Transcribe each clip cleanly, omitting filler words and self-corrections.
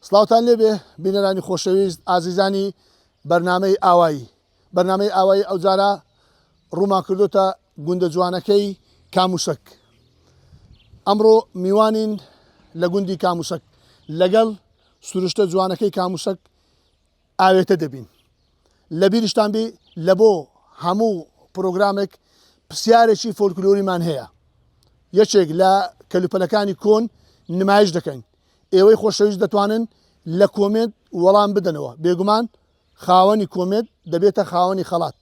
سڵاوتان لێبێ بینەرانی خۆشەویست ئازیزانی بەرنامەی ئاوایی ئەو جارە ڕوومان کردوتە گوندە جوانەکەی کاموسک. ئەمڕۆ میوانین لە گوندی کاموسک لەگەڵ سروشتە جوانەکەی کاموسک ئاوێتە دەبین. لە بیرشتان بێ لە بۆ هەموو پرۆگرامێک پرسیارێکی فۆلکلۆریمان هەیە. یەکێک لە کەلوپەلەکانی کۆن نمایش دەکەین. ئێوەی خۆشەویست دەتوانن لە کۆمنت وەڵام بدەنەوە. بێگومان خاوەنی کۆمنت دەبێتە خاوەنی خەڵات.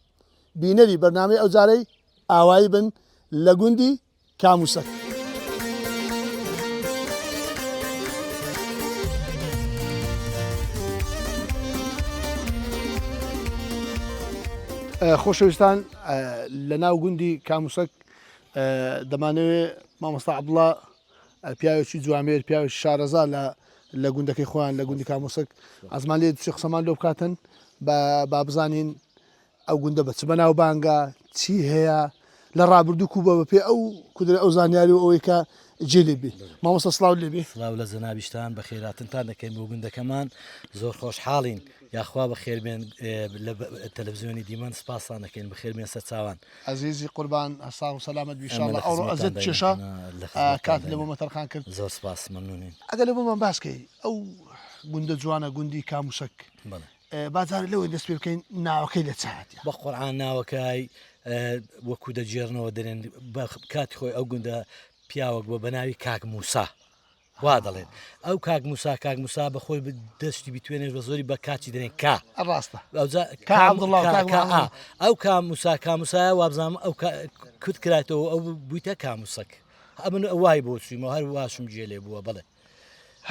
بینەری بەرنامەی ئەو جارەی ئاوایی بن لە گوندی کاموسک. خۆشەویستان لە ناو گوندی کاموسک دەمانەوێت مامۆستا عەبدوڵڵا پیاوێکی جوامێر پیاوێکی شارەزا لە گوندەکەی خۆیان لە گوندی کاموسک ئەزمان لێ دوچی قسەمان لێ بکاتن با بزانین ئەو گوندە بە چ بەناو بانگە چی هەیە لە ڕابردوو کوبە بەپێ ئەو کودرە ئەو زانیاری و ئەوەی کە جێ لێبێ. مامۆستا سڵاو لێبێ. سڵاو لە جەنابیشتان بە خێراتنتان دەکەین بۆ گوندەکەمان زۆر خۆشحاڵین یاخوا بە خێربێن لە تەلەڤیزیۆنی دیمان سپاسان دەکەین بە خێربێن سەرچاوان. عەزیزی قوربان ئەسا و سەلامەت ئینشاڵڵا ئەوڕۆ ئەزت چێشە کات لە بۆ مەتەرخان کرد. زۆر سپاس مەمنونین. ئەگەر لە بۆمان باسکەی ئەو گوندە جوانە گوندی کاموسک بازارە لەوەی دەست پێ بکەین ناوەکەی لە چاتە بە قورعان ناوەکەی وەکو دەجێڕنەوە دەرێن بە کاتی خۆی ئەو گوندە پیاوەک بۆ بە ناوی کاک موسا وا دەڵێن. ئەو کاک موسا بەخۆی دەستی بیتوێنێت بە زۆری بە کاچی دەرێن کا ڕاستە ئەو کاموسایە وابزانام ئەو کورت کراتەوە ئەو بوویتە کاموسک. ئەمن وای بۆ چوویمەوە هەر واشم جێ لێ بووە. بڵێ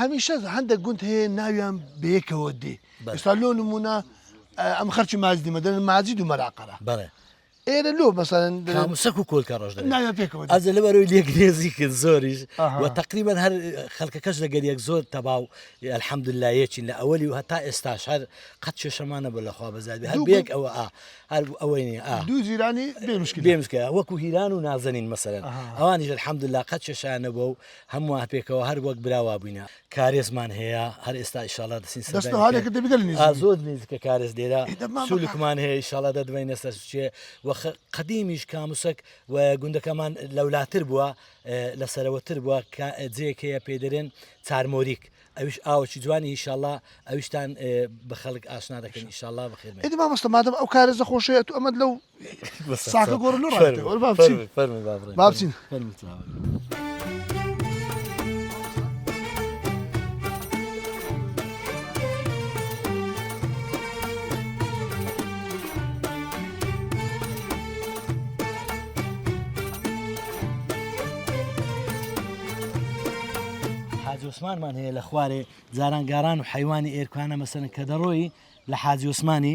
هەمیشە هەندێک گوند هەیە ناویان بەیەکەوە دێ. ئێستا لۆ نمونە ئەم خەرچی مازدی مەدەن ماجید و مەراقەرە. بەڵێ ئێرە لۆ مەسەڵەن کاموسک و کۆلکە ڕۆژ ناویان پێکەوە ئەزە لە بەرەوەی لێگرێزی کرد زۆریش و تقریبان هەر خەڵکەکەش لەگەر یەک زۆر تەواو ئەلحەمدوللا یەکین لە ئەوەلی و هەتا ئێستاش هەر قەت کێشەمانە بە لەخوا بەزادبێ هەر بێک ئەوە هەر ئەوەی دوو جیرانی بێمشکە وەکو هیران و نازەنین مەسەرەن ئەوانیش ئەلحەمدوللا قەت کێشانە بۆ و هەموو پێکەوە هەر وەک براوا بووینە. کارێزمان هەیە هەر ئێستا ئیشاڵا دەسین زۆر نزیکە کارێز دێرا سولکمان هەیە ئیشاڵا دەدوێنە سەرچێ و قدیمیش کاموسک و گوندەکەمان لەولاتر بووە لەسەرەوەتر بووە جێک هەیە پێدەرێن چارمۆریک. ئەوش ئاوەکی جوانی ئیشاڵا ئەویشتان بە خەڵک ئاشنا دەکەن ئیشاڵا بەخێر. ئێدی مامۆستا مادەم ئەو کارێزە خۆشەیە تو ئەمەد لەو ساکە گۆڕ لۆ بابچین. حاجی عوسمانمان هەیە لە خوارێ جارانگاران و حیوانی ئێرکوانە مەسەرن کە دەڕۆی لە حاجی عوسمانی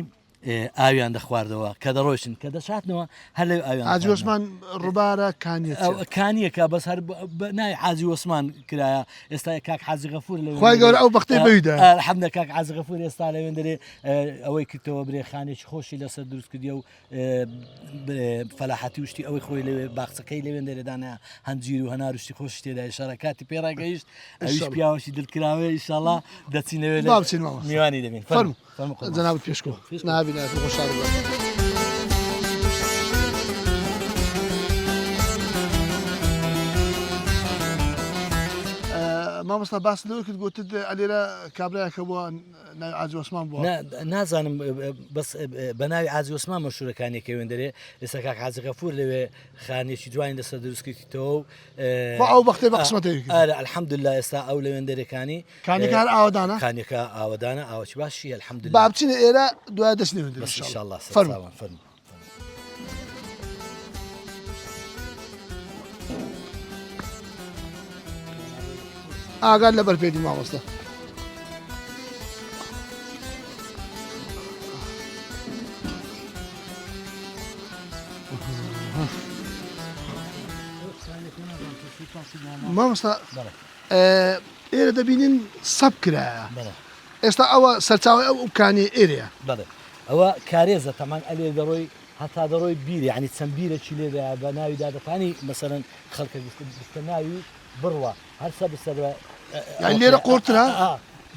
ئاویان دەخواردەوە کە دەڕۆیشن کە دەشاتنەوە هەر لەو ئاویان. حاجی عوسمان ڕووبارە کانیەکە بەس هەر ناوی حاجی عوسمان کرایە. ئێستا کاک حاجی غەفور خوای گەورە ئەو بەختەی بەویدا حەمدە کاک حاجی غەفور ئێستا لەوێن دەرێ ئەوەی کردەوە برێ خانێکی خۆشی لەسەر دروست کردی و فەلاحەتی وشتی ئەوەی خۆی لەوێ باخچەکەی لەوێن دەرێدانە هەنجیر و هەناروشتی خۆشی تێدا شارەکاتی پێڕاگەیشت ئەویش پیاوەشی دڵکراوێ ئیشاڵا دەچینەوێ میوانی دەبین. جەناب پێشکۆ نابی خۆشحاڵ مامۆستا باس لەوە کرد گوتت ئەلێرە کابراایەکە بووە ناوی حاجی عوسمان بووە. نازانم بەس بە ناوی حاجی عوسمان مەشهورەکانێکە وێن دەرێ. ئێستا کاک حاجی غەفور لەوێ خانێکی جوانی لەسەر دروستکردیتەوە و ئەو بەختەی بە قسمەتەوە ئەلحەمدوللا ئێستا ئەو لەوێن دەرەکانی کانێکە هەر ئاوادانە کانێکە ئاوادانە ئاوەکی باشی ئەلحەمدوللا. با بچینە ئێرە دوای دەست لێوێن دەرێ ئینشاڵڵا. فەرموو. ئاگاد لە بەرپێدی مامۆستا. مامۆستا ئێرە دەبینین سەب کرایە. ئێستا ئەوە سەرچاوی ئەو کانی ئێرەیە. بەڵێ ئەوە کارێزە تەمان ئەلێ دەڕۆی هەتا دەڕۆی بیری ینی چەند بیرێکی لێدا بە ناوی دادەپانی مەسەرەن خەڵکە ناوی بڕوە هەرسە بسەر لێرە قورترا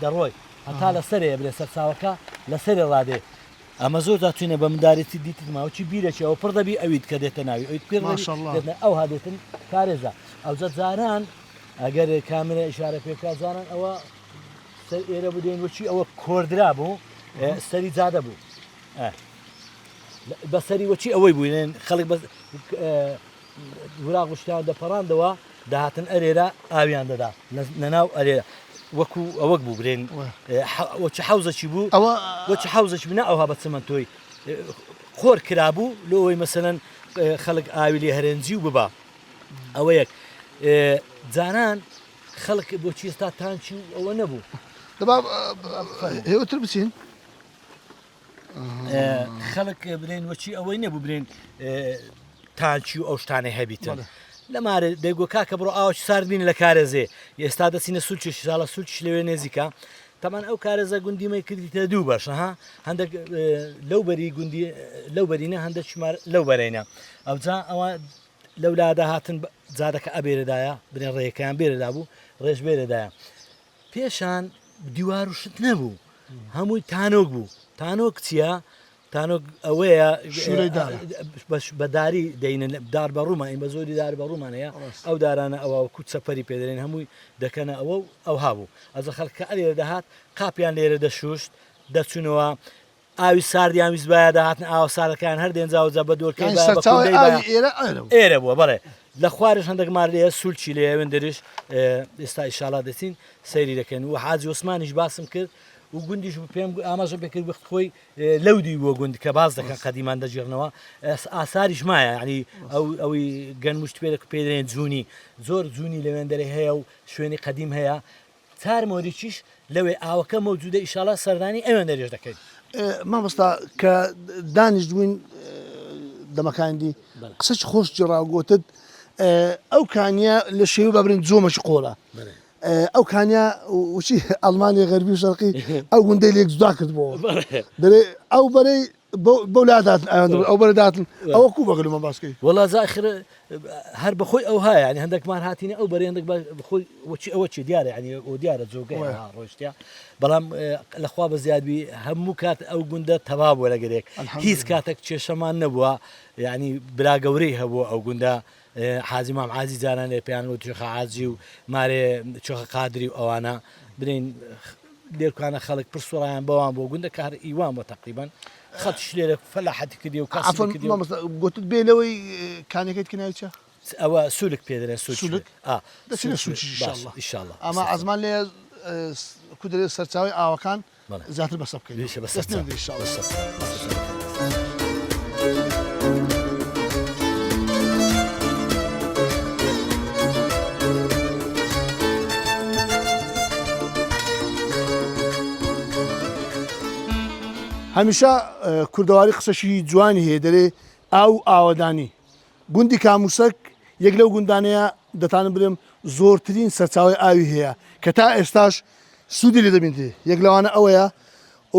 دەڕۆی هەتا لەسەرێ برێ سەرچاوەکە لەسەرێ ڕادێ ئەمە زۆر داتوینە بە منداریتی دیتت ماوەچی بیرەکەەوە پڕ دەبی ئەویت کە دێتە ناوی ئەویت پێ ئەو هادێتن کارێزە ئەو جاران ئەگەر کامرە ئیشارە پێکا جاران ئەوە ئێرە بدەین وەچی ئەوە کۆردرا بوو سەری جادە بوو بەسەری وەچی ئەوەی بووین خەڵک وراق شتیان دەپەڕاندەوە داهاتن ئەرێرە ئاویان دەدا نەناو ئەرێرە وەکو ئەوەک بوو برێن وەچ حوزەکی بوو وەچ حوزەکی بنا ئەوها بە چمەندۆی خۆر کرابوو لەوەی مەسەلەن خەڵک ئاوی لێ هەرێنجی و ببا ئەوە یەک جانان خەڵک بۆچی ئێستا تانچی و ئەوە نەبوو هێوتر بچین خەڵک برێن وەچی ئەوەی نەبوو برێن تانچی و ئەو شتانەی هەبیتن لەمارە دەیگو کاکە بڕۆ ئاوش ساردبین لە کارێزێ ئێستا دەچینە سوچش ساڵە سوچش لەوێ نێزیکە تەمان ئەو کارێزە گوندیمەی کردیتە دوو بەش ها هەندێک لەو بەری گوندی لەو بەرینە هەندێک شمار لەو بەرینە ئەوجا ئەوە لەولادا هاتن جادەکە ئەبێرەدایە برێن ڕێەکەیان بێرەدا بوو ڕێژ بێرەدایە پێشان دیوار و شت نەبوو هەمووی تانۆک بوو تانۆک چییە؟ تانۆک ئەوەیە بەداری دەینە دار بە ڕوومان ئین بە زۆری دار بە ڕوومانەیە ئەو دارانە ئەوە کووت سەپەری پێدەێن هەمووی دەکەنە ئەوە ئەو هابوو ئەزە خەڵکە ئەلێرە دەهات قاپیان لێرە دەشوشت دەچونەوە ئاوی ساردیان ویزبایە داهاتن ئاو سارەکان هەر دێنجاوزە بە دۆرکەی ئێرە بووە بەڵێ لە خوارش هەندێکمان لێ سولچی لێ وێندەرش ئێستا ئیشاڵا دەچین سەیری دەکەن و حاجی عوسمانیش باسم کرد و گوندیش پێم ئاماژە پێکرد وەخت خۆی لەودی بووە گوند کە باز دەکەن قەدیمان دەجێڕنەوە ئاساریش مایە ینی ئەوی گەنمشت پێدرێن جوونی زۆر جوونی لەوێندەرە هەیە و شوێنی قەدیم هەیە چار مۆریچیش لەوێ ئاوەکە مەوجودە ئیشاڵا سەردانی ئەوێن دەرێژ دەکەیت مامۆستا کە دانیش بووین دەمەکاندی قسەی خۆش جێڕاوگوتت ئەو کانیا لە شێوە بەبرین جۆمەشی قۆڵە ئەو کانیا وچی ئەڵمانی غەربی و شەرقی ئەو گوندەی لێک جودا کرد بۆ دەرێ ئەو بەرەی بەو لاداتن ئەو بەرەداتن ئەوە کوو بەگەلمە باسکەی وەڵا زاخر هەر بەخۆی ئەو هەیە ینی هەندێکمان هاتینە ئەو بەرێندێک بخۆی وچی ئەوە چی دیارە ینی ئەو دیارە جۆگەی ڕۆشتیا بەڵام لەخوا بە زیادبی هەموو کات ئەو گوندە تەواو بووە لەگەرێک هیچ کاتێک کێشەمان نەبووە ینی برا گەورەی هەبووە ئەو گوندە حاجی مام عازی جاران لێ پێیان و چۆخە عازی و مارێ چۆخە قادری و ئەوانە برین لێرکانە خەڵک پرسوڕیان بەوان بۆ گوندە کار ئیوان بۆ تقریبان خەتش لێرە فەلاحەتی کردی و گوتت بێ لەوەی کانەکەیت کنایچە ئەوە سولک پێدرێن سولک ئیشاڵڵا ئەمە ئەزمان لێ کودرێت سەرچاوی ئاوەکان زیاتر بەسە بکەین هەمیشە کوردەواری قسەشی جوانی هەیە دەرێ ئاو ئاوەدانی گوندی کاموسەک یەک لەو گوندانەیە دەتانم برم زۆرترین سەرچاوی ئاوی هەیە کە تا ئێستاش سوودی لێ دەبینێ یەک لەوانە ئەوەیە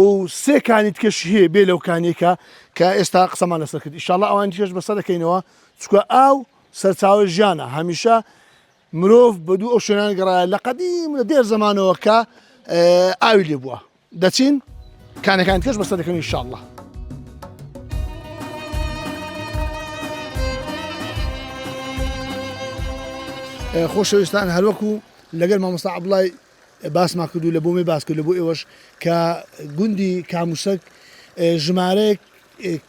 و سێ کانی تکەشی هەیە بێ لەو کانێکە کە ئێستا قسەمان لەسەر کرد ئیشاڵڵا ئەوان تکەش بەسەر دەکەینەوە چکە ئاو سەرچاوی ژیانە هەمیشە مرۆڤ بە دوو ئەو شوێنان گەڕایە لە قەدیم لە دێر زەمانەوە کە ئاوی لێ بووە دەچین کانەکان تکەش بەسەر دەکەین ئیشاڵڵا خۆشەویستان هەروەکو لەگەر مامۆستا عەبدوڵڵای باسمان کردو لە بۆمەی باس کرد لە بۆ ئێوەش کە گوندی کاموسەک ژمارەیەک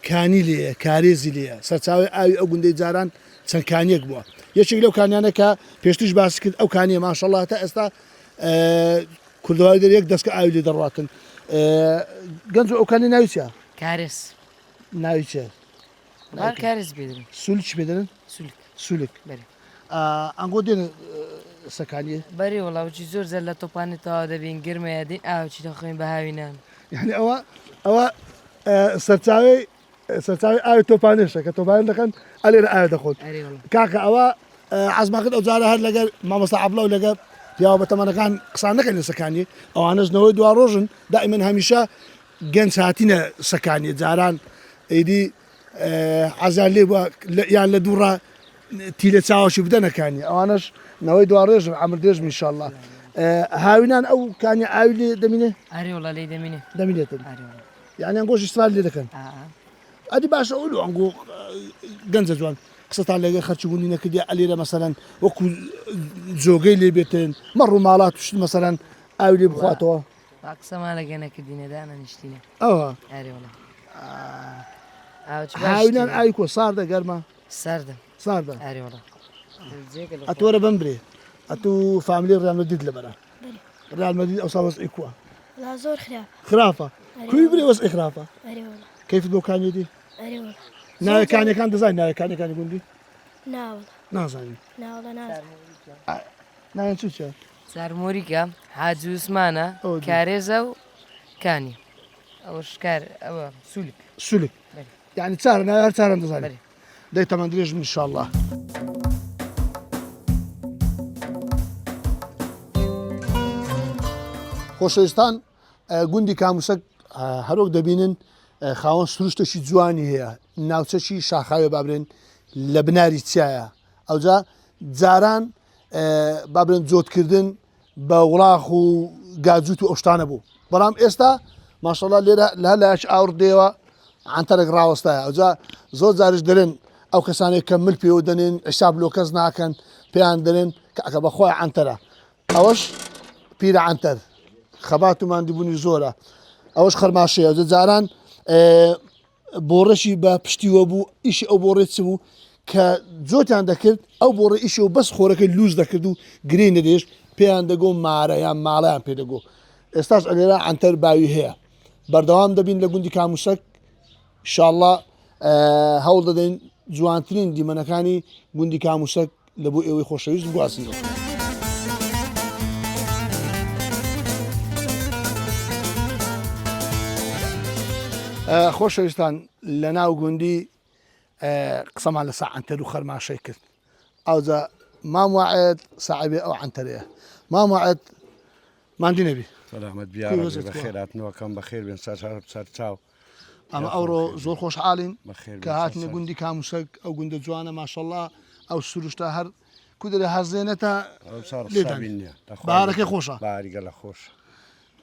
کانی لێە کارێزی لێە سەرچاوی ئاوی ئەو گوندەی جاران چەند کانیەک بووە یەکێک لەو کانیانە کە پێشتیش باس کرد ئەو کانیە ماشەڵڵا تا ئێستا کوردەواری دەرێک دەستکە ئاوی لێ دەڕاتن گەنج ئەو کانی ناوی چیە؟ کارێز ناوی چێ؟ کارێز بێدرن سولک بێدرن؟ سولک ئەنگۆ دێنە سەکانیە بەری وڵاوچی زۆر زەر لە تۆپانی تەوا دەبین گرمەیە دین ئاوچی دەخۆین بە هاوینان یعنی ئەوە سەرچاوی ئاوی تۆپانێشە کە تۆپان دەکەن ئەلێرە ئاوی دەخۆن کاکە ئەوە عەزماکرد ئەو جارە هەر لەگەر مامۆستا عەبدوڵڵا و لەگەر پیاوە بەتەمەنەکان قسان نەکەین لە سەکانی ئەوانەژنەوەی دوا ڕۆژن دائیمەن هەمیشە گەنج هاتینە سەکانی جاران ئەیدی عەزار لێ بووە یان لە دووڕە تیلە چاوەشی بدەنەکانی ئەوانەش نەوەی دوا ڕێژن ئەمردێژم ئینشاڵڵا هاوینان ئەو کانی ئاوی لێ دەمینێ ئەری وڵە لی دەمینێ دەمینێتن ئەری وڵە یعنی ئەنگۆش ئیسفاد لێ دەکەن ئەدی باشە ئەولو ئەنگۆ گەنجە جوان قسەتان لەگە خەرچی بوونی نەکردی ئەلێرە مەسەرەن وەکو جۆگەی لێ بێتن مەڕ و ماڵات توشت مەسەرەن ئاوی لێ بخواتەوە قسەمان لەگە نەکردینە دانا نیشتینە ئەوە ئەری وڵە هاوینان ئاوی کۆ ساردە گەرمە سەردە ساردە ئەری وڵە ئەتۆرە بم برێ ئەتو فامیلی ڕیال مەدید لەبەرە ڕیال مەدید ئەوسا وەزعی کووە لا زۆر خراپە کوی برێ وەزعی خراپە ئەری وڵە کەیفت بۆ کانیێتی ئەری وڵە ناوەکانیەکان دەزانین ناوەکانیەکانی گوندی ناوڵە نازانین ناوڵە ناز ناوێن چ سارمۆریکە حاجی عوسمانە ئەوە دی. کارێزە و کانی ئەوە شکار ئەوە سولک سولک بەری. یعنی چارە ناوێ هەر چارەم دەزانین بەری. دەی تەمەند درێژم ئینشاءالله خۆشەویستان گوندی کاموسەک هەرۆک دەبینن خاوەن سروشتێکی جوانی هەیە ناوچەکی شاخاوێ بابرێن لە بناری چایە ئەوجا جاران بابرێن جۆتکردن بە وڵاخ و گاجووت و ئەوشتانە بوو بەڵام ئێستا ماشەڵڵا لێرە لە لایەک ئاور دێوە عنتەرێک ڕاوەستایە ئەوجا زۆر جارش دەرێن ئەو کەسانێک کە مل پێوە دەنێن حساب لۆ کەس ناکەن پێیان دەرێن کە بەخۆی عنتەرە ئەوەش پیرە عنتەر خەبات و ماندووبوونی زۆرە ئەوەش خەرماشەیە جاران بۆڕەشی بە پشتیوە بوو ئیشی ئەو بۆڕێت چ بوو کە جۆتیان دەکرد ئەو بۆڕە ئیشی و بەس خۆرەکەی لوز دەکرد و گرێ نەدێش پێیان دەگۆ مارە یان ماڵیان پێدەگۆ ئێستاش ئەلێرە عنتەر باوی هەیە بەردەوام دەبین لە گوندی کاموسەک ئینشاءالله هەوڵ دەدەین جوانترین دیمەنەکانی گوندی کاموسەک لە بۆ ئێوەی خۆشەویست بگواسنەوە خۆشەویستان لە ناو گوندی قسەمان لە سا عنتەر و خەرماشەی کرد ئەوجا ماموعد ساعبێ ئەو عنتەرەیە ماموعد ماندی نەبی سلامت بیارە بەخێراتنەوەکەم بەخێر بێن سەر چاو ئەمە ئەوڕۆ زۆر خۆشحاڵین بەخێر کە هاتنە گوندی کاموسەک ئەو گوندە جوانە ماشەڵڵا ئەو سروشتە هەر کودرە هەرزێنێتە بارەکەی خۆشە باریگە لە خۆش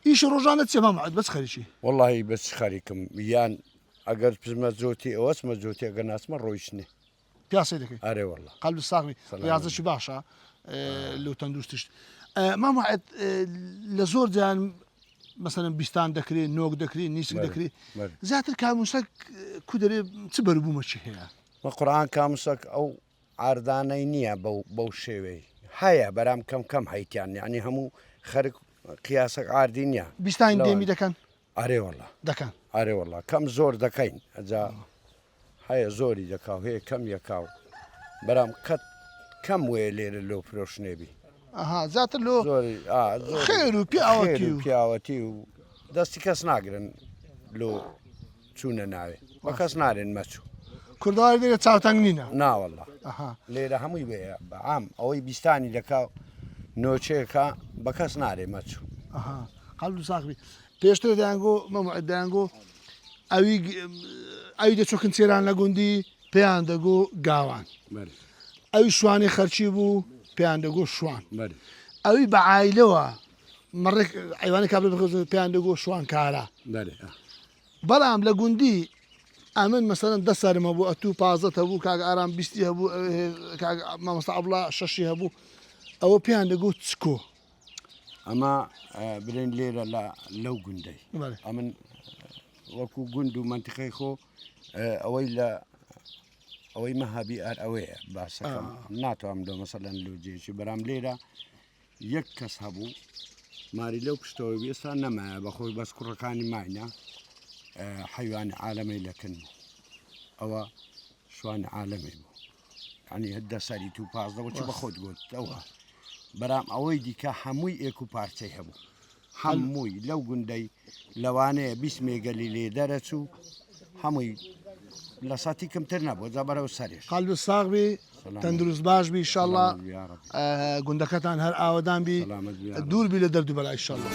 ئیشی ڕۆژانە چێ ماموعد بەس خەریکی وەڵی بەس خەریکم یان ئەگەر پزمە جۆتی ئەوەسمە جۆتی ئەگەر ناسمە ڕۆیشتنێ پیاسی دەکەی ئەرێ وەڵا قەلب ساغمی ریاضەشی باشە لەو تەندروستیش ماموعد لە زۆر جیان مەسەلەن بیستان دەکرێت نۆک دەکرێت نیسک دەکرێت زیاتر کاموسەک کو دەرێ چ بەربوومەچی هەیە مە قورآن کاموسەک ئەو ئاردانەی نییە بەو شێوەی هەیە بەرام کەم هەیتیان ینی هەموو خەرک قیاسەک ئاردی نییە بیستان دێمی دەکەن ئەرێ وەڵا دەکەن ئەرێ وەڵا کەم زۆر دەکەین ئەجا هەیە زۆری دەکاو هەیە کەم یەکاو بەرام کەم وێ لێرە لۆ فرۆشنێبی زیاتر لۆ خێر و پیاوەتی و دەستی کەس ناگرن لۆ چوونە ناوێ بە کەس نارێن مەچوو کوردواری دێرە چاوتەنگ نینە ناوەڵا لێرە هەمووی بێ بەعام ئەوەی بیستانی دەکاو نۆچێکە بە کەس نارێ مەچوو قەلب ساغمی پێشتر دەیانگۆ مەموعد دەیانگۆ ئەوی دەچۆکن چێران لە گوندی پێیان دەگۆ گاوان ئەوی شوانی خەرچی بوو پێیان دەگۆ شوان ئەوی بە عایلەوە مەڕێک ئەیوانی کابل بخۆ پێیان دەگۆ شوان کارە بەڵام لە گوندی ئەمن مەسەرەن 10 سەرمە بوو ئەتوو 15 هەبوو کاک ئارام 20 هەبوو مامۆستا عەبڵا 6 هەبوو ئەوە پێیان دەگۆ چکۆ ئەمە برێن لێرە لەو گوندەی ئەمن وەکو گوند و منتیقەی خۆ ئەوەی لە ئەوەی مەهابی ئەر ئەوەیە باسەکەم ناتوانم دۆ مەسەلەن لۆجێکی بەرام لێرە یەک کەس هەبوو ماری لەو پشتەوە ئێستا نەمایە بەخۆی بەس کوڕەکانی ماینە حیوانی عالەمەی لەکن ئەوە شوان عالەمێ بوو ینی هەدە سەری تو پازدەوەچی بە خۆت گوتەوە بەرام ئەوەی دیکە هەمووی ئێک و پارچەی هەبوو هەمووی لەو گوندەی لەوانەیە 20 مێگەلی لێ دەرەچوو هەمووی لە ساتی کەمتر نەبوو جا بەرەو سەرێش قەلب ساغبی تەندروست باش بی ئینشاءڵڵا گوندەکەتان هەر ئاوەدان بی دوور بی لە دەردوو بەلای ئینشاءڵڵا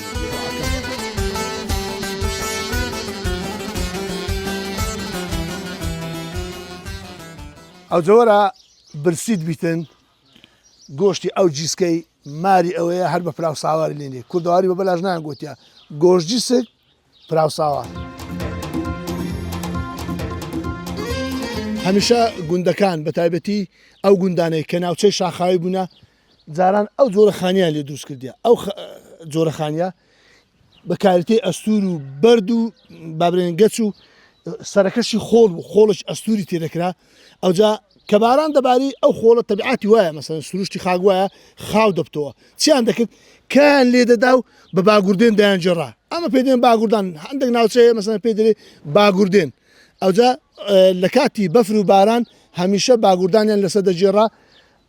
ئەو جۆرە برسید بیتن گۆشتی ئەو جیسکەی ماری ئەوەیە هەر بە پراو ساواری لێنێ کوردەواری بە بەلاژ نان گوتیا گۆژجی سک پراو ساوار هەمیشە گوندەکان بە تایبەتی ئەو گوندانەی کە ناوچەی شاخاوی بوونە جاران ئەو جۆرە خانیان لێ دروست کردیا ئەو جۆرە خانیە بەکارەتی ئەستور و بەرد و بابرێن گەچ و سەرەکەشی خۆڵ و خۆڵش ئەستوری تێدەکرا ئەوجا کە باران دەباری ئەو خۆڵە تەبیعاتی وایە مەسەن سروشتی خاگ وایە خاو دەبتەوە چیان دەکرد کیان لێ دەدا و بە باگوردێن دەیانجێڕا ئەمە پێ دێن باگوردان هەندێک ناوچەیە مەسەن پێ دەرێ باگوردێن ئەوجا لە کاتی بەفر و باران هەمیشە باگوردانیان لەسەر دەجێڕا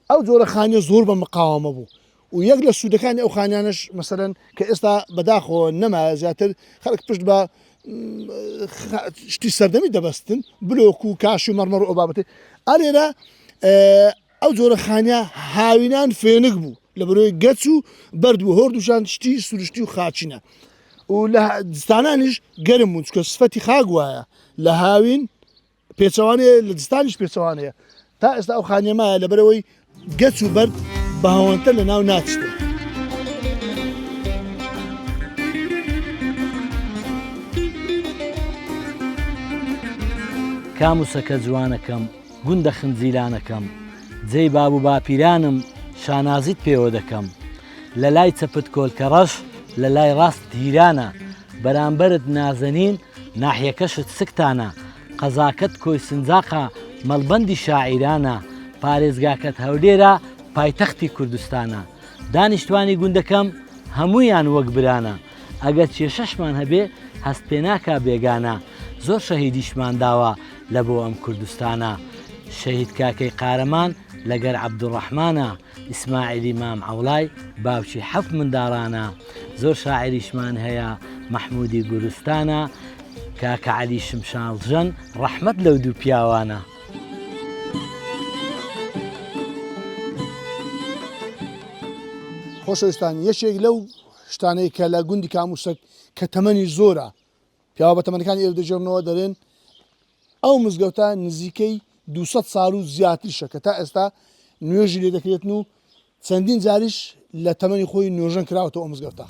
ئەو جۆرە خانیە زۆر بە مقاومە بوو و یەک لە سوودەکانی ئەو خانیانش مەسەرەن کە ئێستا بەداخەوە نەما زیاتر خەڵک پشت بە شتی سەردەمی دەبەستن بلۆک و کاش و مەرمەڕ و ئەو بابەتێ ئالێرە ئەو جۆرە خانیە هاوینان فێنک بوو لە بەرۆی گەچ و بەرد بوو هۆردوشان شتی سروشتی و خاچینە و لە دستانانیش گەرم بوون چکە سفەتی خاگ وایە لە هاوین پێچەوانەیە لە دستانیش پێچەوانەیە تا ئێستا ئەو خانیەمایە لەبەرەوەی گەچ و بەرد بەهاوەنتە لە ناو ناچێت کاموسەکە جوانەکەم گوندە خنجیلانەکەم جێی باب و باپیرانم شانازیت پێوە دەکەم لە لای چەپت کۆلکەڕەش لە لای ڕاست هیرانە بەرامبەرت نازەنین ناحیەکەشت سکتانە قەزاکەت کۆی سنجاقە مەڵبەندی شاعیرانە پارێزگاکەت هەولێرە پایتەختی کوردستانە دانیشتوانی گوندەکەم هەموویان وەک برانە ئەگەر کێشەشمان هەبێ هەست پێ ناکا بێگانە زۆر شەهیدیشمان داوە لە بۆ ئەم کوردستانە شەهید کاکەی قارەمان لەگەر عەبدوڕەحمانە ئیسماعیلی مام عەوڵای باوکی حەفت منداڵانە زۆر شاعریشمان هەیە مەحموودی گورستانە کاکە عەلی شمشاڵژەن ڕەحمەت لەو دوو پیاوانە خۆشەویستان یەکێک لەو شتانەی کە لە گوندی کاموسەک کە تەمەنی زۆرە پیاوە بە تەمەنەکانی ئێوە دەژێڕنەوە دەرێن ئەو مزگەوتە نزیکەی 200 ساڵ و زیاتریشە کە تا ئێستا نوێژی لێ دەکرێتن و چەندین جاریش لە تەمەنی خۆی نوێژەن کراوەتەوە ئەو مزگەوتە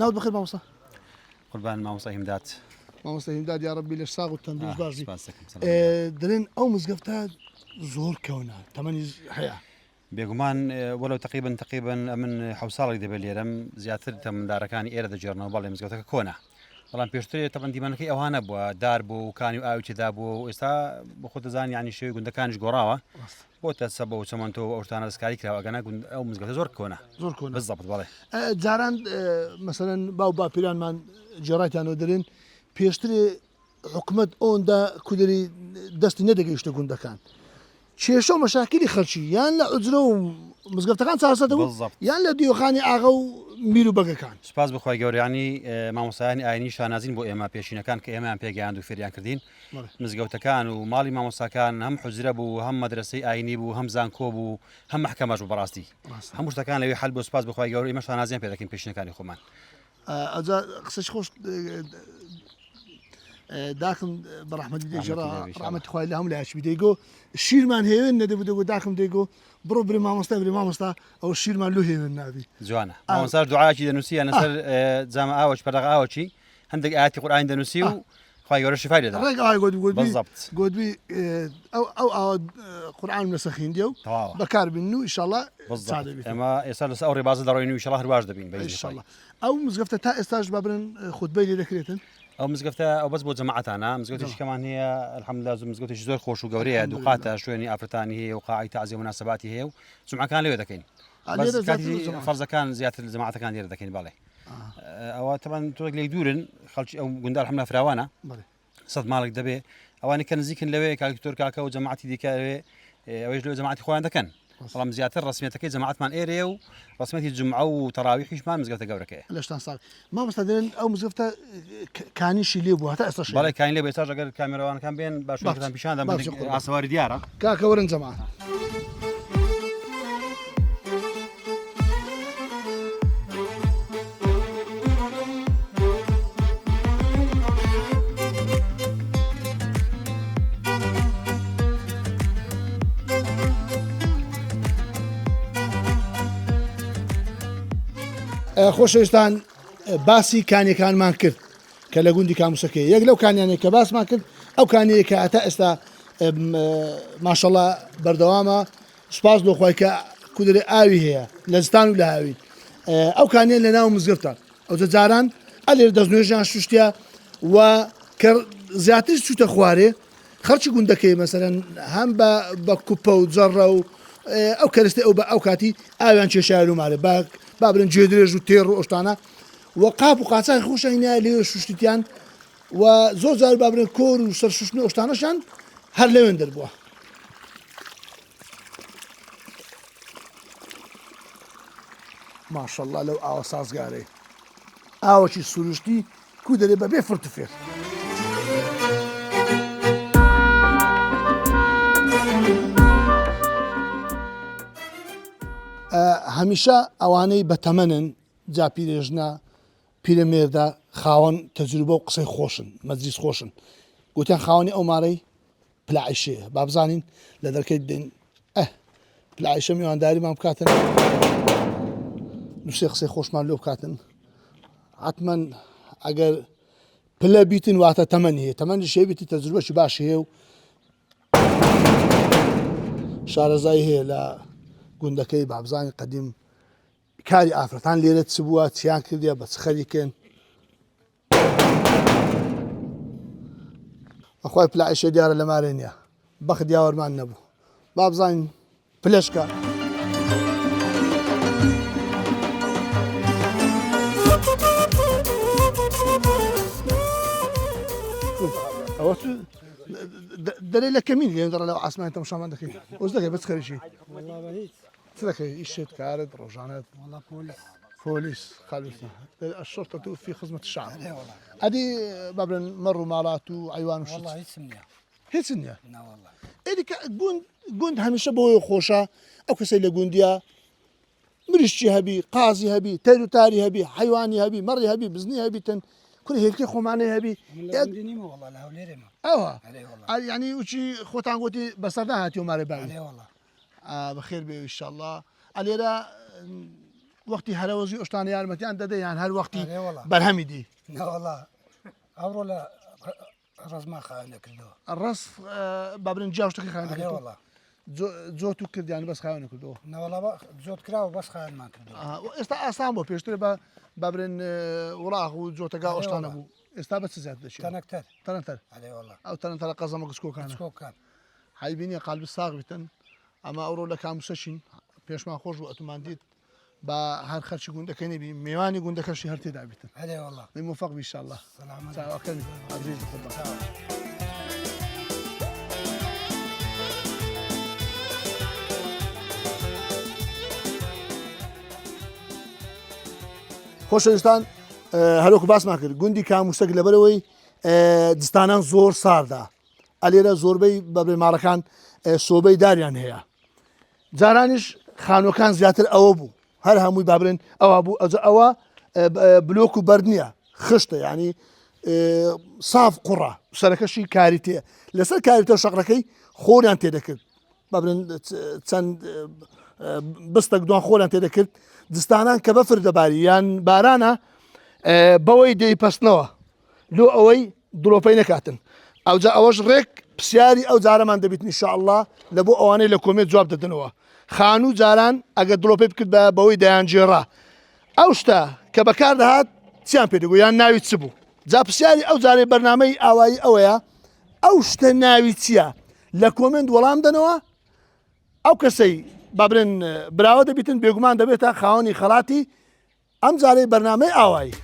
ناوت بەخێر مامۆستا قوربان مامۆستا هیمدات مامۆستا هیمداد یا ڕەبی لە ساغ و تەندروست باشی دەرێن ئەو مزگەوتە زۆر کەونە تەمەنی هەیە بێگومان وەلو تقریبا من حوساڵی دەبێت لێرەم زیاتر تەمەندارەکانی ئێرە دەجێڕنەوە بەڵێ مزگەوتەکە کۆنا بەڵام پێشترێت تەمەن دیمەنەکەی ئەوانە بووە دار بوو کانی و ئاوچێدا بوو و ئێستا بە خۆ دەزان یانی شێوی گوندەکانیش گۆڕاوە بۆتە سەبە و چەمەندەوە ئەوشتانە دەستکاری کراوە ئەگەنا ئەو مزگەوتە زۆر کۆنا زۆر کۆنا بەزەبت بەڵێ جاران مەسەرەن باو باپیرانمان جێڕایتیانەوە دەرێن پێشترێ حکومەت ئەوەندا کودەری دەستی نەدەگەیشتە گوندەکان کێشە و مەشاکلی خەڵکی یان لە ئوجرە و مزگەوتەکان چاسەدەبوو یان لە دیۆخانی ئاغا و میر و بەگەکان سپاس بخوای گەورەیانی مامۆستایانی ئاینی شانازین بۆ ئێمە پێشینەکان کە ئێمەیان پێگەیاند و فێریان کردین مزگەوتەکان و ماڵی مامۆستاکان هەم حوزرە بوو هەم مەدرسەی ئاینی بوو هەم زانکۆ بوو هەم مەحکەمەش بوو بەڕاستی هەموو شتەکان لەوێ حەل بۆ سپاس بخوای گەورە ئێمە شانازیان پێ دەکەین پێشینەکانی خۆمان ئەجا قسەش خۆش داخم بەڕەحمەتی دێژێڕا ڕەحمەتی خوای لە هەموو لایەکی دەیگۆ شیرمان هێوێن نەدەبوو دەگۆ داخم دەیگۆ بڕۆ برێ مامۆستا ئەو شیرمان لۆ هێوێن نابی جوانە مامۆستاش دوعاکی دەنووسیە لەسەر جامە ئاوەش پەرەغ ئاوەچی هەندێک ئاەتی قورئانی دەنووسی و خوای گەورە شیفای لێدا ڕێک ئاوای گۆدبی ئەو ئاوە قورئان لەسەر خوێندیە و بەکاربێنن و ئینشاڵڵا چا دەبێت ئێمە ئێستا لەسەر ئەو ڕێبازە دەڕۆین و ئینشاڵڵا هەرواش دەبین ئینشاڵڵا ئەو مزگەفتە تا ئێستاش با برن خوتبەی لێ دەکرێتن ئەو مزگەفتە ئەو بەس بۆ جەماعەتانە مزگەوتێکی کەمان هەیە الحەمدوللا مزگەوتێکی زۆر خۆش و گەورەیە دووقاتە شوێنی ئافرەتانی هەیە و قاعی تەعزیە و مناسەباتی هەیە و جومعەکان لەوێ دەکەین فەرزەکان زیاتر لە جەماعەتەکان لێرە دەکەین بەڵێ ئەوە تەمان تۆک لێک دوورن خەڵکی ئەو گوندە الحەمدوللا فراوانە سەد ماڵێک دەبێ ئەوانی کە نزیکن لەوێ کاکتۆر کاکە و جەماعەتی دیکە لەوێ ئەوەش لەوێ جەماعەتی خۆیان دەکەن بەڵام زیاتر ڕسمیەتەکەی جەماعەتمان ئێرەیە و ڕسمەتی جومعە و تەراویحیشمان مزگەوتە گەورەکەیە لەشتان ساڵ مامۆستا دەرێن ئەو مزگەفتە کانیشی لێ بوو هەتا ئێستا بەڵێ کانی لێ بوو ئێستاش ئەگەر کامێرەوانەکان بێن باشتان پیشان دەم ئاسەواری دیارە کاکە وەرن جەماعەت خۆشەویستان باسی کانیەکانمان کرد کە لە گوندی کاموسەکەی یەک لەو کانیانەی کە باسمان کرد ئەو کانیەیە کە ئەتا ئێستا ماشەڵڵا بەردەوامە سوپاس بۆخوای کە کودرێ ئاوی هەیە لە زستان و لە هاوین ئەو کانیە لە ناو مزگەفتە ئەو جاران ئەلێر دەستنوێژیان شوشتیا و کە زیاتر چوتە خوارێ خەرچی گوندەکەی مەسەرەن هەم بە کوپە و جەڕە و ئەو کەرستی ئەو بە ئەو کاتی ئاویان کێشایە لومارە با برن جێدرێژ و تێڕ و ئۆشتانە و قاپ و قاچای خۆشەینە لێ شوشتیان و زۆر جار بابرن کۆر و سەر شوشتنی ئۆشتانەشان هەر لەوێن دەربووە. ماشەڵڵا لەو ئاوە سازگارەی ئاوەکی سروشتی کو دەرێ بەبێ فرتوفێر. هەمیشە ئەوانەی بەتەمەنن جا پیرێژنە پیرەمێردا خاوەن تەجروبە و قسەی خۆشن مەجلیس خۆشن گوتیان خاوەنی ئەو مارەی پلعیشەیە با بزانین لە دەرکەی دێن پلعیشە میوانداریمان بکاتن نووسێ قسەی خۆشمان لێ بکاتن حتمەن ئەگەر پلە بیتن واتە تەمەنی هەیە تەمەنی شێ بیتی تەجروبەشی باش هەیە و شارەزایی هەیە لە گوندەکەی بابزانی قەدیم کاری ئافرەتان لێرە چ بووە چیان کردیە بە چ خەریکن ئەخوای پلعیشە دیارە لە مارێ نییە بەخت دیاوەرمان نەبوو بابزانین پلەشکە ئەوە دەرێ لە کەمین لێن دەڕە لەو ئاسمانی تەماشامان دەکەین ئۆز دەکەی بەچ خەریکی چ دەکەی ئیشت کارت ڕۆژانەت پۆلیس خالیسە الشرطة في خدمة الشعب ئەدی بابرن مەڕ و ماڵات و عیوان و شت هیچ نییە ئێدی گوند هەمیشە بۆی خۆشە ئەو کەسەی لە گوندیە مریشتی هەبی قازی هەبی تەر و تاری هەبی حیوانی هەبی مەڕی هەبی بزنی هەبیتن کوری هێلکی خۆمانەی هەبی ئەوە ینی وچی خۆتان گوتی بەسەردا هاتی و مارە باوی بەخێر بێ ئینشاءڵڵا ئەلێرە وەختی هەرەوەزی ئۆشتانی یارمەتیان دەدەیان هەر وەختی بەرهەمی دی ئەوڕۆ لە ڕزما خاوێن دەکردەوە ڕست بابرن جاوشتەکە خاوێن دەکردەوە جۆت و کردیان بەس خاوێن کردەوە نەوەڵا جۆت کراوە بەس خاوێنمان کردەوە ئێستا ئاسان بۆ پێشتر بە بابرن وڵاغ و جۆتەکە ئۆشتانە بوو ئێستا بە چ زیاد دەچێت تەنەکتەر ئەو تەنەتەرە قەزەمە گسکۆکان حیبینیە قالب ساغ بیتن ئەمە ئەوڕۆ لە کاموسەشین پێشمان خۆش بوو ئەتومان دیت با هەر خەرچی گوندەکە نەبی میوانی گوندەکەشی هەر تێدا بیتن موفق بی ئینشاءڵڵا چاوەکەن عەزیز خۆتان خۆشەویستان هەروەکو باسمان کرد گوندی کاموسەک لەبەرەوەی دستانان زۆر ساردا ئەلێرە زۆربەی بەبێ ماڵەکان سۆبەی داریان هەیە جارانیش خانوەکان زیاتر ئەوە بوو هەر هەمووی بابرن ئەوە بوو ئەوە بلۆک و بەرد نییە خشتە ینی ساف قوڕە سەرەکەشی کاری تێ لەسەر کاریتە شەقرەکەی خۆریان تێدەکرد بابرن چەند بستە دوان خۆیان تێدەکرد دستانان کە بەفر دەباری یان بارانە بەوەی دەیپەستنەوە لۆ ئەوەی دڵۆپەی نەکاتن ئەوجا ئەوەش ڕێک پرسیاری ئەو جارەمان دەبیت ئینشاءڵڵا لە بۆ ئەوانەی لە کۆمێت جواب دەدنەوە خانوو جاران ئەگە دڵۆپەی بکرد بە بەوەی دەیانجێڕا ئەو شتە کە بەکار دەهات چیان پێدەگو یان ناوی چ بوو جا پرسیاری ئەو جارەی بەرنامەی ئاوایی ئەوەیە ئەو شتە ناوی چییە لە کۆمنت وەڵام دەنەوە ئەو کەسەی بابرن براوە دەبیتن بێگومان دەبێتە خاوەنی خەڵاتی ئەم جارەی بەرنامەی ئاوایی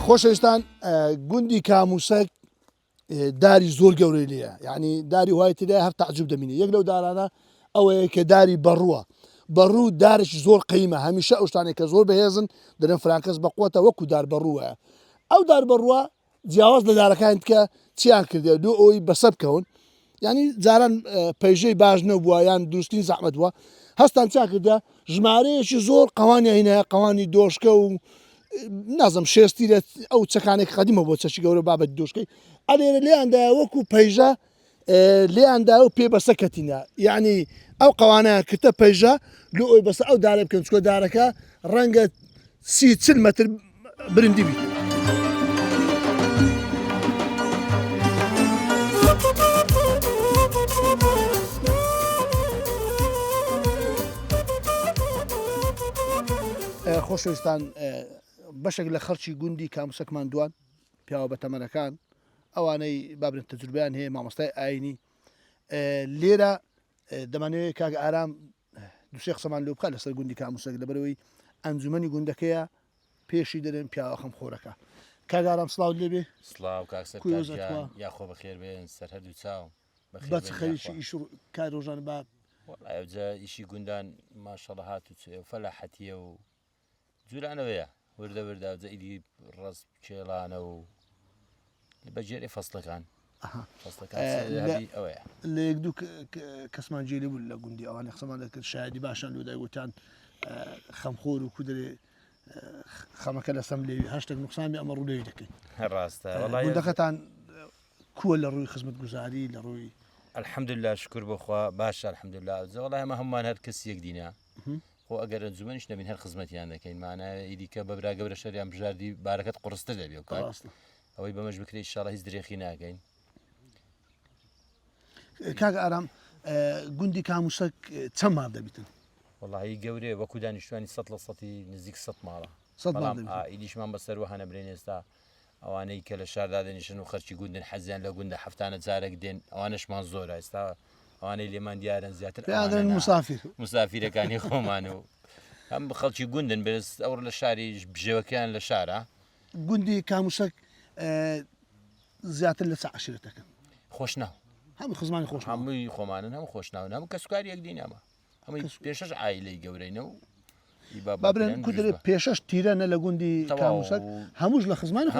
خۆشەویستان گوندی کاموسەک داری زۆر گەورەی لێە یعنی داری وای تێدا هەر تعجب دەبینی یەک لەو دارانە ئەوەیە کە داری بەڕووە بەڕوو دارێکی زۆر قیمە هەمیشە ئەو شتانێک کە زۆر بەهێزن دەرێن فراکەس بەقوتە وەکو دار بەڕووە ئەو دار بەڕووە جیاواز لە دارەکان کە چیان کردێ دوو ئەوی بەسە بکەون ینی جاران پەیژەی باش نەبووە یان دروستین زەحمەت بووە هەستان چا کردە ژمارەیەکی زۆر قەوانی هینەیە قەوانی دۆشکە و نازم شێستیرە ئەو چەکانێک قەدیمە بۆ چەشی گەورە بابەت دۆشکەی ئەلێرە لێیاندا وەکو پەیژە لێیاندا و پێ بەسە کەتینە یعنی ئەو قەوانەیە کردە پەیژە لۆ ئەوی بەسە ئەو دارە بکەن چکۆ دارەکە ڕەنگە 30 مەتر برندی بیت. خۆشەویستان بەشێک لە خەرچی گوندی کاموسەکمان دوان پیاوە بە تەمەنەکان ئەوانەی بابرن تەجروبیان هەیە مامۆستای ئاینی لێرە دەمانەوەی کاک ئارام دوسێ قسەمان لێ بکات لەسەر گوندی کاموسەک لەبەرەوەی ئەنجومەنی گوندەکەیە پێشی دەرێن پیاوە خەم خۆرەکە کاک ئارام سڵاو لێبێ سڵاو کاکسەر یاخۆ بەخێر بێن سەر هەردوو چاو بەچ خەریکی ئیش کار ڕۆژان با ئەوجا ئیشی گوندان ماشەڵە هات و فەلاحەتیە و جوورانەوەیە وردە ورداجە ئیدی ڕست کێڵانە و بەجێری فەستەکان ئەوەیە لە یەک دوو کەسمان جێلی بوو لە گوندی ئەوان قسەمان دەکرد شایدی باشان لۆدای گوتیان خەمخۆر و کودرێ خەمەکە لە سەم لێوی هەشتێک نوقسامی ئەمە ڕوولێوی دەکەین ڕاستە گوندەکەتان کووە لە ڕووی خزمەت گوزاری لە ڕووی الحەمدوللا شکر بخوا باشە الحەمدوللا وەڵای ئەمە هەمومان هەر کەس یەک دینە خۆ ئەگەر ئەنجومەنیش نەبین هەر خزمەتیان دەکەین مانایە ئیدی کە بەبرا گەورە شەریان بژاردی بارەکەت قڕستە دەبێ و کار ئەوەی بەمەش بکرێت ئینشاڵڵا هیچ درێخی ناگەین. کاک ئارام گوندی کاموسەک چەند ماڵ دەبیتن؟ وەڵی گەورێ وەکو دانیشتوانی 100% نزیک 100 ماڵە ئیدیشمان بەسەر وە هەنە برێن ئێستا ئەوانەی کە لە شاردا دەنیشن و خەرچی گوندن حەزیان لە گوندە هەفتانە جارێک دێن ئەوانەشمان زۆرە ئێستا ئەوانەی لێمان دیارن زیاتر مسافیرەکانی خۆمان و هەم خەڵکی گوندن بەس ئەوڕ لە شاری بژێوەکەیان لە شارە گوندی کاموسەک زیاتر لە عشرەتەکەن خۆشناو هەموو خزمانی خۆش هەمووی خۆمانن هەموو خۆشناون هەموو کەسکاری یەکدین ئەمە هەمووی پێشەش ئایلەی گەورەینە و بابرێن کودرێ پێشەش تیرەنە لە گوندی کاموسەک هەمووش لە خزمانی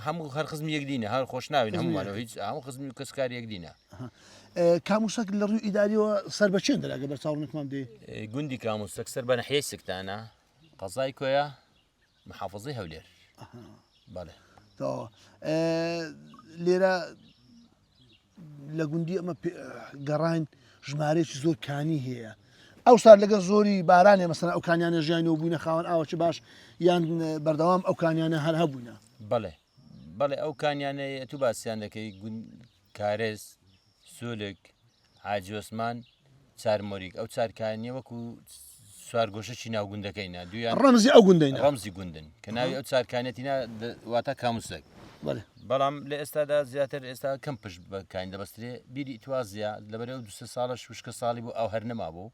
هەموو هەر خزم یەکدینە هەر خۆش ناوین هەمووانەوە هیچ هەموو خزمی و کەسکاری یەکدینە. کاموسەک لە ڕووی ئیداریەوە سەر بەچێن دەراگە بەر چاوڕنێکمان دێ گوندی کاموسەک سەر بە نەحیەی سکتانە قەزای کۆیە محافظەی هەولێر بەڵێ لێرە لە گوندی ئەمە گەڕان ژمارەیەکی زۆر کانی هەیە ئەو سار لەگە زۆری بارانێ مەسەن ئەو کانیانە ژیانەوە بووینە خاوەن ئاوەچ باش یان بەردەوام ئەو کانیانە هەر هەبووینە بەڵێ بەڵێ ئەو کانیانەیە تو باسییان دەکەی کارێز سولک حاجی عوسمان چارمۆریک ئەو چارکانیە وەکو سوارگۆشەی ناو گوندەکەینە دویان ڕەمزی ئەو گوندین ڕەمزی گوندن کە ناوی ئەو چارکانێتینا واتە کاموسەک بەڵام لە ئێستادا زیاتر ئێستا کەم پشت بەکاین دەبەسترێ بیری توازیە لەبەر ئەو 2 ساڵە شوشکە ساڵی بوو ئەو هەر نەمابوو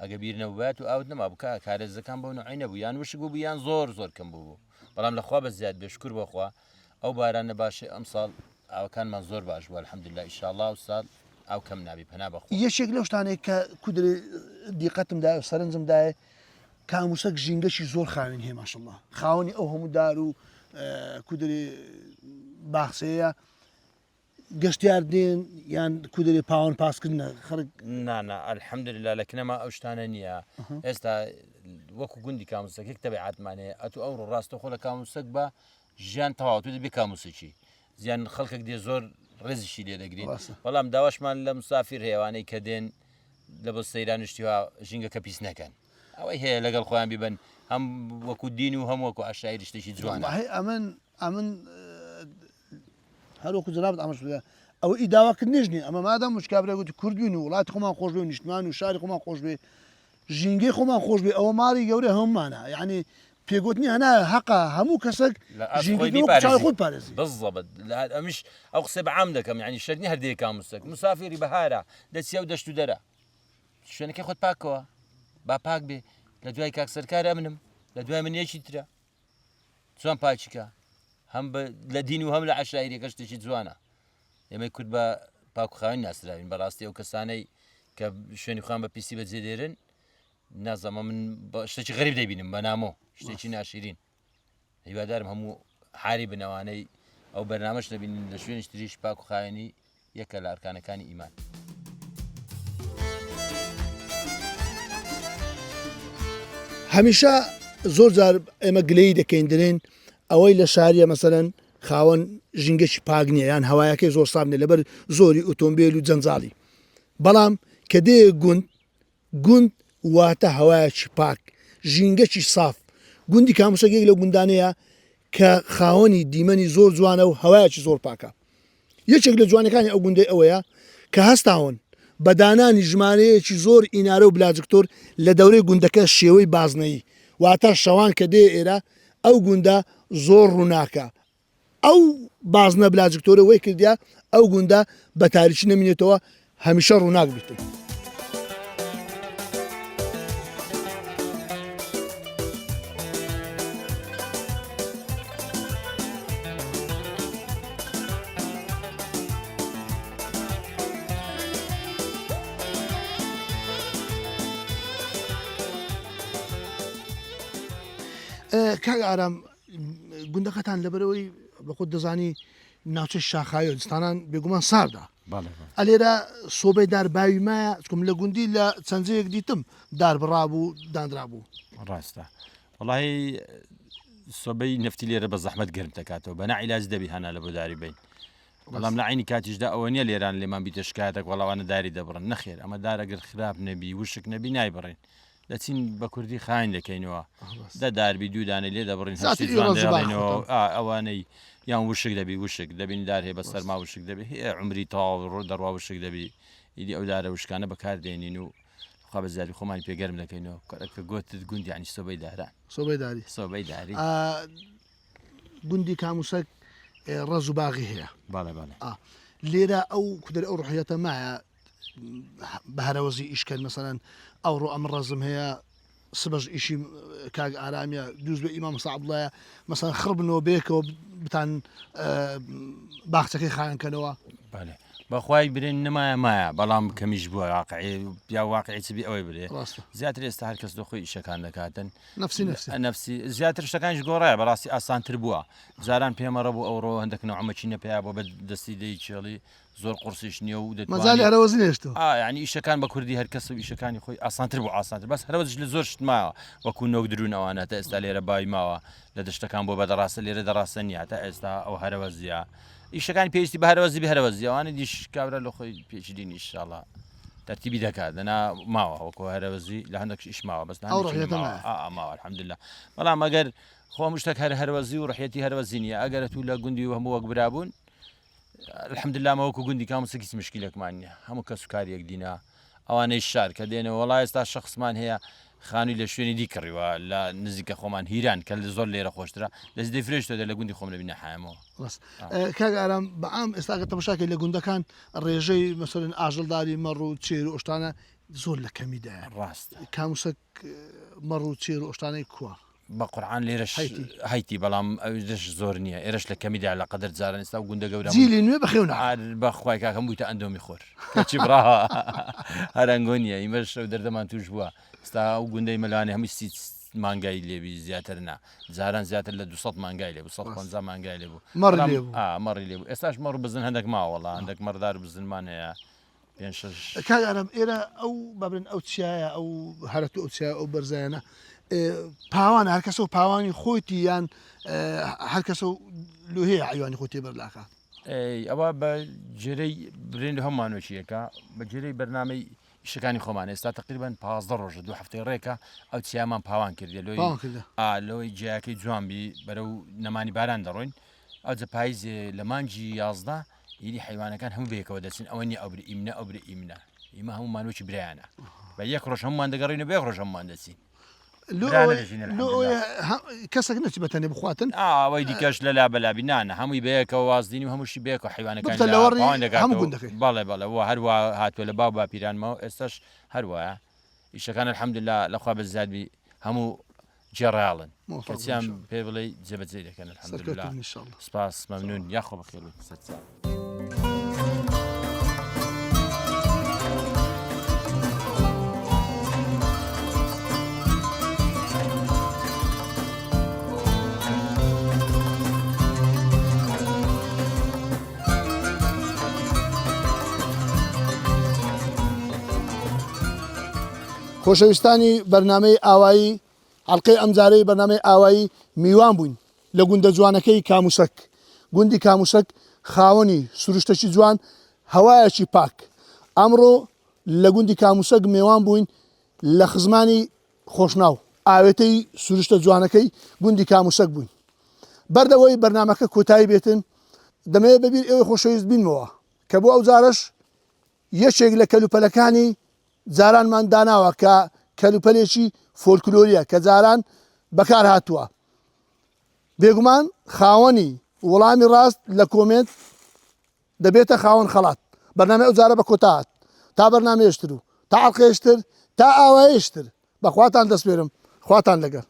ئەگە بیر نەبووات و ئەوت نەمابوو کە کارێزەکان بەو نوعی نەبوو یان وشک بوو یان زۆر کەم بوو بەڵام لەخوا بە زیاد بێشکر بەخوا ئەو بارانە باشێ ئەم ساڵ ئاوەکانمان زۆر باش بووە الحەمدوللا ئینشاءڵڵا و ساڵ ئەو کەم نابی پەنا بەخوا یەکێک لەو شتانێک کە کودرێ دیقەتمدا و سەرنجمدایە کاموسەک ژینگەشی زۆر خاوێن هەیە ماشەڵڵا خاوەنی ئەو هەموو دار و کودرێ باخسەیە گەشتیار دێن یان کودرێ پاوان پاسکردنە خەرک نانە الحەمدوللا لە کنەما ئەو شتانە نییە ئێستا وەکو گوندی کاموسەک یەک تەبیعاتمانەیە ئەتو ئەو ڕاستە خۆ لە کاموسەک بە ژیان تەواو تو دەبێ کاموسێکی زیان خەڵکێک دێ زۆر ڕێزیشی لێ دەگرین بەڵام داواشمان لە مسافر هێوانەی کە دێن لە بۆ سەیرانشتیوا ژینگەکە پیس نەکەن ئەوەی هەیە لەگەڵ خۆیان بیبن هەم وەکو دین و هەم وەکو عشایر شتێکی جوانە ئەمن هەروەکو جەنابەت ئاماژ بدە ئەوە ئیداواکرد نێژنی ئەمە مادام مشکابرا گوتی کوردبین و وڵاتی خۆمان خۆش بێ و نیشتمان و شاری خۆمان خۆش بێ ژینگەی خۆمان خۆش بێ ئەوە ماڵی گەورە هەممانە یعنی پێگوتنی هەنا حەقا هەموو کەسێک خۆی پارێزی بالضبط مش ئەو قسە بەعام دەکەم یعنی شەرنی هەردەیە کاموسک مسافری بەهارە دەچیە و دەشت و دەرە شوێنەکەی خۆت پاکەوە با پاک بێ لە دوای کاک سەرکار ئەمنم لە دوای من یەکی ترە چۆن پاچیکە هەم لە دین و هەم لە عەشایریەکە شتێکی جوانە ئێمەی کورد بە پاکوخاوین ناسراوین بەڕاستی ئەو کەسانەی کە شوێنی خۆیان بە پیسی بەجێ دێرن نازەمە من شتێکی غەریب دەبینم بە نامۆ شتێکی ناشرین هیوادارم هەموو حاری بنەوانەی ئەو بەرنامەش دەبینن لە شوێنی تریش پاکوخاوێنی یەکە لە ئەرکانەکانی ئیمان هەمیشە زۆر جار ئێمە گلەی دەکەین دەڵێن ئەوەی لە شاریە مەسەرەن خاوەن ژینگەی پاک نییە یان هەوایەکەی زۆر سام نیە لەبەر زۆری ئۆتۆمبیل و جەنجاڵی بەڵام کە دێ گوند واتە هەوایەکی پاک ژینگەکی ساف گوندی کاموسەکێک لەو گوندانەیە کە خاوەنی دیمەنی زۆر جوانە و هەوایەکی زۆر پاکە یەکێک لە جوانەکانی ئەو گوندەی ئەوەیە کە هەستاون بەدانانی ژمارەیەکی زۆر ئینارە و بلاجکتۆر لە دەورەی گوندەکە شێوەی بازنەیی واتە شەوان کە دێ ئێرە ئەو گوندە زۆر ڕووناکە ئەو بازنە بلاجکتۆرە وەی کردیا ئەو گوندە بە تاریکی نەمینێتەوە هەمیشە ڕووناک بیتن کاک ئارام گوندەکەتان لەبەرەوەی بە خۆت دەزانی ناوچە شاخایە دستانان بێگومان ساردا ئەلێرە سۆبەی دارباوی مایە چکم لە گوندی لە چەندجەیەک دیتم داربڕابوو دانرابوو ڕاستە وڵی سۆبەی نفتی لێرە بە زەحمەت گرم دەکاتەوە بە ناعیلاج دەبی هەنا لە بۆداری بین بەڵام لە عینی کاتیشدا ئەوە نیە لێران لێمان بیتە شکایەتێک وەڵاوانە داری دەبڕن نەخێر ئەمە دارەگەر خراپ نەبی وشک نەبی نایبڕین دەچین بە کوردی خاین دەکەینەوە دەداربی دوودانە لێ دەبڕین ئەوانەی یان وشک دەبی وشک دەبین دار هەیە بە سەرما وشک دەبی عمری تاو ڕۆ دەڕوا وشک دەبی ئیدی ئەو دارە وشکانە بەکاردێنین و خوا بەزاری خۆمانی پێگەرم دەکەینەوە کە گوتت گوندی عنی سۆبەی داران سۆبەی داری گوندی کاموسەک ڕەز و باغی هەیە باڵێ باڵێ لێرە ئەو کودەر ئەو ڕحیەتە مایە بەهرەوەزی ئیشکرد مەسەرەن ئەوڕۆ ئەم ڕەزم هەیە سبەش ئیشی کاک ئارامیە دووز بە ئیمام سەعد بڵایە مەسەن خڕبنەوە بێکەوە بتان باخچەکەی خایەنکەنەوە بەخوای برێن نمایە مایە بەڵام کەمیش بووە واقعی یا واقعی چبی ئەوەی برێ زیاتر ئێستا هەر کەس دۆخۆی ئیشەکان دەکاتن نفسی زیاتر شتەکانش گۆڕایە بەڕاستی ئاسانتر بووە جاران پێمەڕە بوو ئەوڕۆ هەندێک نەوەمەچی نەپیا بۆ بە دەستی دەی چێڵی زۆر قورسیش نییە و مەزای هەرەوەزی نێشتەوە ینی ئیشەکان بە کوردی هەر کەس و ئیشەکانی خۆی ئاسانتر بوو ئاسانتر بەس هەرەوەزش لە زۆر شت ماوە وەکو نۆک درون ئەوانە تا ئێستا لێرە بای ماوە لە دەشتەکان بۆ بەدەڕاستە لێرە دەڕاستە نیە تا ئێستا ئەو هەرەوەزیە ئیشەکانی پێویستی بە هەرەوەزی بە ئەوانە دیش کابرا لە خۆی پێچدین ئیشاڵە تەرتیبی دەکات دەنا ماوە وەکو هەرەوەزی لە هەندێک ئیش ماوە بەس ماوە الحەمدلله بەڵام ئەگەر خۆم شتێک هەرەوەزی و ڕحەتی هەرەوەزی نیە ئەگەرە تو لە گوندی و هەموو وەک برابوون الحەمدلله مەوەکو گوندی کاموسێکی مشکلێکمان نییە هەموو کەس و کارێک دینە ئەوانەی شار کە دێنەوە وڵای ئێستا شخصمان هەیە خانووی لە شوێنی دی کڕیوە لە نزیکە خۆمان هیران کە زۆر لێرە خۆشترە لەس دەفرێشتە لە گوندی خۆم لەبینە حامەوە کاک ئارام بەعام ئێستاکە تەماشاکە لە گوندەکان ڕێژەی مەسەرن ئاژەڵداری مەڕ و چێر و ئۆشتانە زۆر لە کەمیدایە ڕاست کاموسەک مەڕ و چێر و ئۆشتانەی کووە بە قورعان لێرەش هەیتی بەڵام ئەوش زۆر نییە ئێرەش لە کەمیدا لە قەدر جاران ئێستا گوندە گەورە جیلی نوێ بەخێونە بەخوای کاکەم بوویتە ئەندۆمی خۆر کەچی بڕاوە هەرەنگۆ نییە ئیمەش شەو دەردەمان توش بووە ئستا ئەو گوندەی مەلانێ هەمووی سی مانگای لێبی زیاتر نا جاران زیاتر لە 200 مانگای لێ 150 مانگای لێ بوو مەڕی لێ بوو ئێستاش مەڕ بزن هەندێک ماوەڵا هەندێک مەڕدار بزنمان هەیە کاک ئارام ئێرە ئەو بابرن ئەو چایە ئەو هەرەت ئەو چای ئەو بەرزایەنە پاوان هەر کەسە و پاوانی خۆیتی یان هەر کەسە و لوهەیە عیوانی خۆتی بەرلاکە ئەوە بە جێرەی برێن هەمانوەچیەکە بە جێرەی بەرنامەی شەکانی خۆمان ئێستا تقریبان 15 ڕۆژە دو هەفتەی ڕێکە ئەو چیامان پاوان کردێ لۆی جیاکەی جوانبی بەرەو نەمانی باران دەڕۆین ئەو جە پاییزێ لە مانجی 11 یعنی حیوانەکان هەموو بێکەوە دەچین ئەوە نیە ئەو ئیمنە ئەو ئیمنە ئیمە هەموو مانوەکی برایانە بە یەک ڕۆژ هەمومان دەگەڕین و بێ ڕۆژ هەمومان دەچین کەسێک نەچی بەتەنێ بخواتن ئەوەی دیکەش لە لا بەلابی نانە هەمووی بەیەکەوە وازدینی و هەمووشی بەیەکە حیوانەکان بەڵێ بەڵێ هەروە هاتووە لە باو باپیرانمەوە ئێستاش هەروایە ئیشەکان الحەمدوللا لەخوا بەزادبی هەموو جێڕاڵن کەچیان پێ بڵێ جێبەجێ دەکەن الحەمدوللا سپاس مەمنون یاخۆ بەخێر سەرچاو خۆشەویستانی بەرنامەی ئاوایی حەڵقەی ئەمجارەی بەرنامەی ئاوایی میوان بووین لە گوندە جوانەکەی کاموسەک گوندی کاموسەک خاوەنی سروشتەی جوان هەوایەکی پاک ئەمڕۆ لە گوندی کاموسەک میوان بووین لە خزمانی خۆشناو ئاوێتەی سروشتە جوانەکەی گوندی کاموسەک بووین بەردەوەی بەرنامەکە کۆتایی بێتن دەمەوێت ببیر ئێوە خۆشەویست بینەوە کە بۆ ئەو جارش یەکێک لە کەلوپەلەکانی جارانمان داناوە کە کەلوپەلێکی فۆلکلۆریە کە جاران بەکار هاتووە بێگومان خاوەنی وەڵامی ڕاست لە کۆمنت دەبێتە خاوەن خەڵات بەرنامەی ئەو جارە بە کۆتات تا بەرنامەیەشتر و تا حەڵقەیەشتر تا ئاوایەشتر بەخواتان دەسپێرم خواتان لەگەڵ